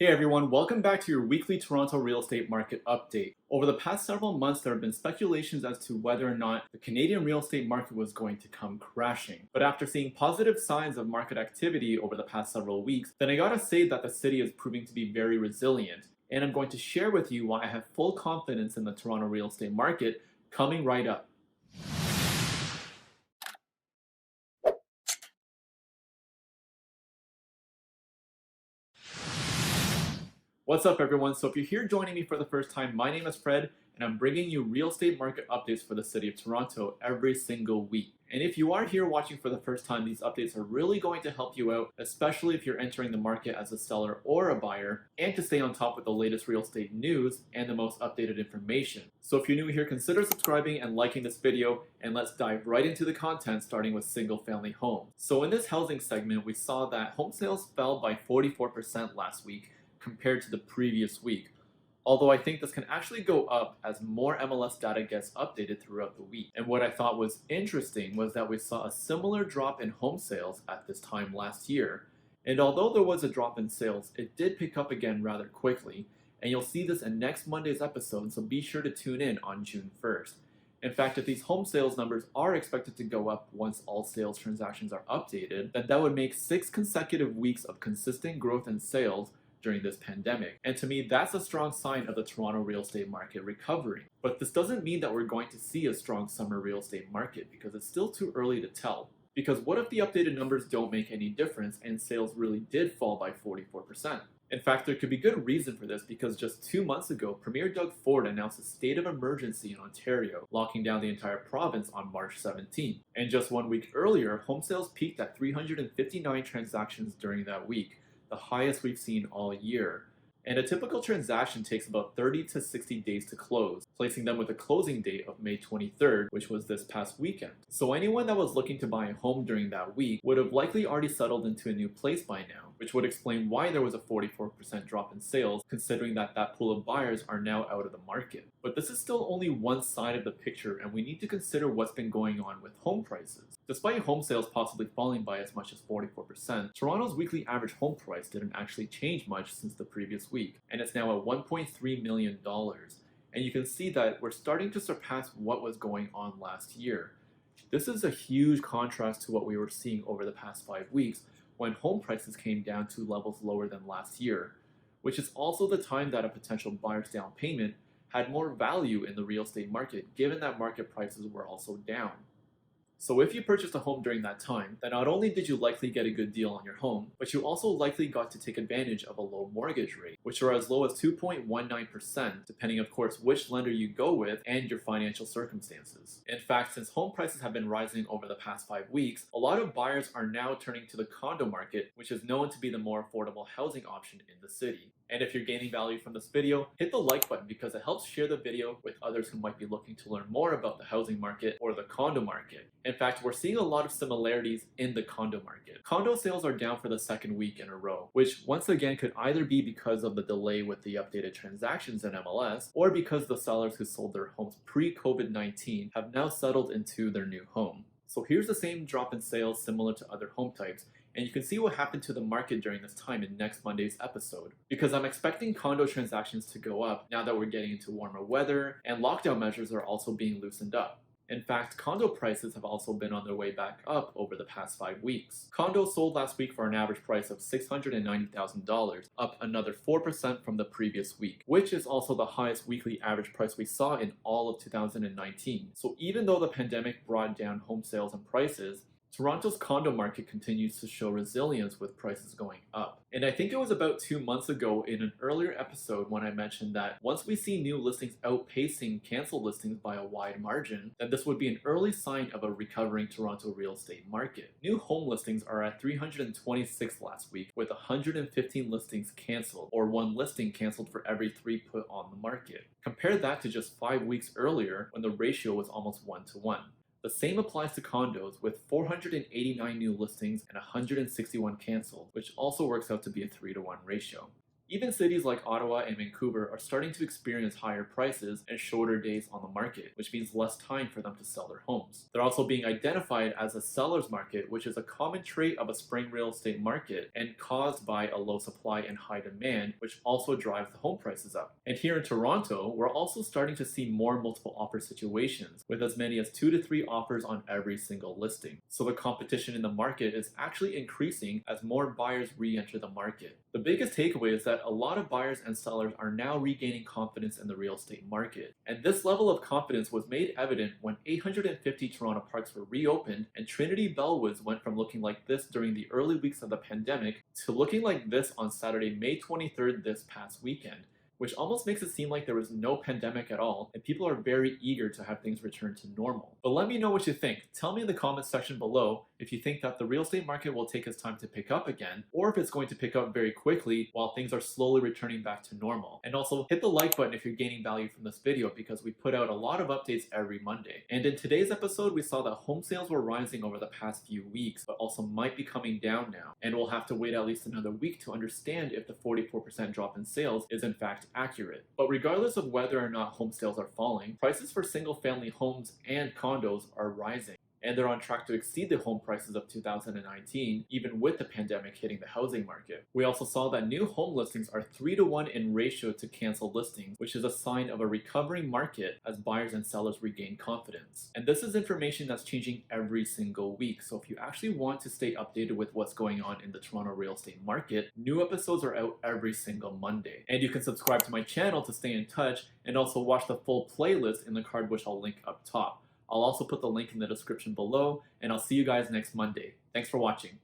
Hey everyone, welcome back to your weekly Toronto real estate market update. Over the past several months, there have been speculations as to whether or not the Canadian real estate market was going to come crashing. But after seeing positive signs of market activity over the past several weeks, then I gotta say that the city is proving to be very resilient. And I'm going to share with you why I have full confidence in the Toronto real estate market coming right up. What's up, everyone? So, if you're here joining me for the first time, my name is Fred, and I'm bringing you real estate market updates for the city of Toronto every single week. And if you are here watching for the first time, these updates are really going to help you out, especially if you're entering the market as a seller or a buyer, and to stay on top with the latest real estate news and the most updated information. So, if you're new here, consider subscribing and liking this video, and let's dive right into the content, starting with single-family homes. So, in this housing segment, we saw that home sales fell by 44% last week compared to the previous week. Although I think this can actually go up as more MLS data gets updated throughout the week. And what I thought was interesting was that we saw a similar drop in home sales at this time last year. And although there was a drop in sales, it did pick up again rather quickly. And you'll see this in next Monday's episode, so be sure to tune in on June 1st. In fact, if these home sales numbers are expected to go up once all sales transactions are updated, then that would make 6 consecutive weeks of consistent growth in sales during this pandemic. And to me, that's a strong sign of the Toronto real estate market recovering. But this doesn't mean that we're going to see a strong summer real estate market, because it's still too early to tell. Because what if the updated numbers don't make any difference and sales really did fall by 44%? In fact, there could be good reason for this, because just 2 months ago, Premier Doug Ford announced a state of emergency in Ontario, locking down the entire province on March 17th. And just 1 week earlier, home sales peaked at 359 transactions during that week, the highest we've seen all year. And a typical transaction takes about 30 to 60 days to close, placing them with a closing date of May 23rd, which was this past weekend. So anyone that was looking to buy a home during that week would have likely already settled into a new place by now, which would explain why there was a 44% drop in sales, considering that that pool of buyers are now out of the market. But this is still only one side of the picture, and we need to consider what's been going on with home prices. Despite home sales possibly falling by as much as 44%, Toronto's weekly average home price didn't actually change much since the previous week, and it's now at $1.3 million. And you can see that we're starting to surpass what was going on last year. This is a huge contrast to what we were seeing over the past 5 weeks, when home prices came down to levels lower than last year, which is also the time that a potential buyer's down payment had more value in the real estate market, given that market prices were also down. So if you purchased a home during that time, then not only did you likely get a good deal on your home, but you also likely got to take advantage of a low mortgage rate, which are as low as 2.19%, depending of course which lender you go with and your financial circumstances. In fact, since home prices have been rising over the past 5 weeks, a lot of buyers are now turning to the condo market, which is known to be the more affordable housing option in the city. And if you're gaining value from this video, hit the like button, because it helps share the video with others who might be looking to learn more about the housing market or the condo market. In fact, we're seeing a lot of similarities in the condo market. Condo sales are down for the second week in a row, which once again could either be because of the delay with the updated transactions in MLS, or because the sellers who sold their homes pre-COVID-19 have now settled into their new home. So here's the same drop in sales similar to other home types, and you can see what happened to the market during this time in next Monday's episode. Because I'm expecting condo transactions to go up now that we're getting into warmer weather, and lockdown measures are also being loosened up. In fact, condo prices have also been on their way back up over the past 5 weeks. Condos sold last week for an average price of $690,000, up another 4% from the previous week, which is also the highest weekly average price we saw in all of 2019. So even though the pandemic brought down home sales and prices, Toronto's condo market continues to show resilience with prices going up. And I think it was about 2 months ago in an earlier episode when I mentioned that once we see new listings outpacing canceled listings by a wide margin, then this would be an early sign of a recovering Toronto real estate market. New home listings are at 326 last week, with 115 listings canceled, or 1 listing canceled for every 3 put on the market. Compare that to just 5 weeks earlier, when the ratio was almost 1-to-1. The same applies to condos, with 489 new listings and 161 canceled, which also works out to be a 3-to-1 ratio. Even cities like Ottawa and Vancouver are starting to experience higher prices and shorter days on the market, which means less time for them to sell their homes. They're also being identified as a seller's market, which is a common trait of a spring real estate market and caused by a low supply and high demand, which also drives the home prices up. And here in Toronto, we're also starting to see more multiple offer situations, with as many as 2 to 3 offers on every single listing. So the competition in the market is actually increasing as more buyers re-enter the market. The biggest takeaway is that a lot of buyers and sellers are now regaining confidence in the real estate market. And this level of confidence was made evident when 850 Toronto parks were reopened and Trinity Bellwoods went from looking like this during the early weeks of the pandemic to looking like this on Saturday, May 23rd this past weekend, which almost makes it seem like there was no pandemic at all, and people are very eager to have things return to normal. But let me know what you think. Tell me in the comments section below if you think that the real estate market will take its time to pick up again, or if it's going to pick up very quickly while things are slowly returning back to normal. And also hit the like button if you're gaining value from this video, because we put out a lot of updates every Monday. And in today's episode, we saw that home sales were rising over the past few weeks, but also might be coming down now. And we'll have to wait at least another week to understand if the 44% drop in sales is in fact accurate. But regardless of whether or not home sales are falling, prices for single-family homes and condos are rising. And they're on track to exceed the home prices of 2019, even with the pandemic hitting the housing market. We also saw that new home listings are 3-to-1 in ratio to canceled listings, which is a sign of a recovering market as buyers and sellers regain confidence. And this is information that's changing every single week, so if you actually want to stay updated with what's going on in the Toronto real estate market, new episodes are out every single Monday. And you can subscribe to my channel to stay in touch and also watch the full playlist in the card, which I'll link up top. I'll also put the link in the description below, and I'll see you guys next Monday. Thanks for watching.